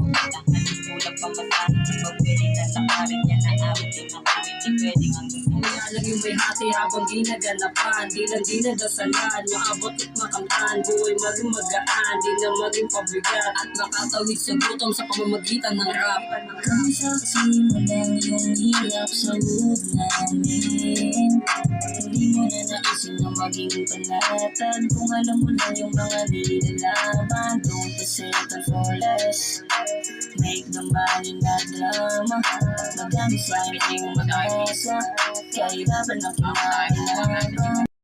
Ang halip kulang pamasahe, di ba pwede na lakarin yan na awit din ako, hindi pwedeng ang laging may hati habang ginaganapan. Di lang dinadasalan, maabot at makamtan. Buhay maging magaan, di na maging pabigat. At makatawid sa gutom sa pamamagitan ng rap. Kung saksi mo lang yung hirap sa mood namin, hindi mo na naisin na maging panatag. Kung alam mo lang yung mga nilalaban, don't settle for less. Make the money not drama. Madami sa akin ang mag-asa, kahirapan na kinakailangan.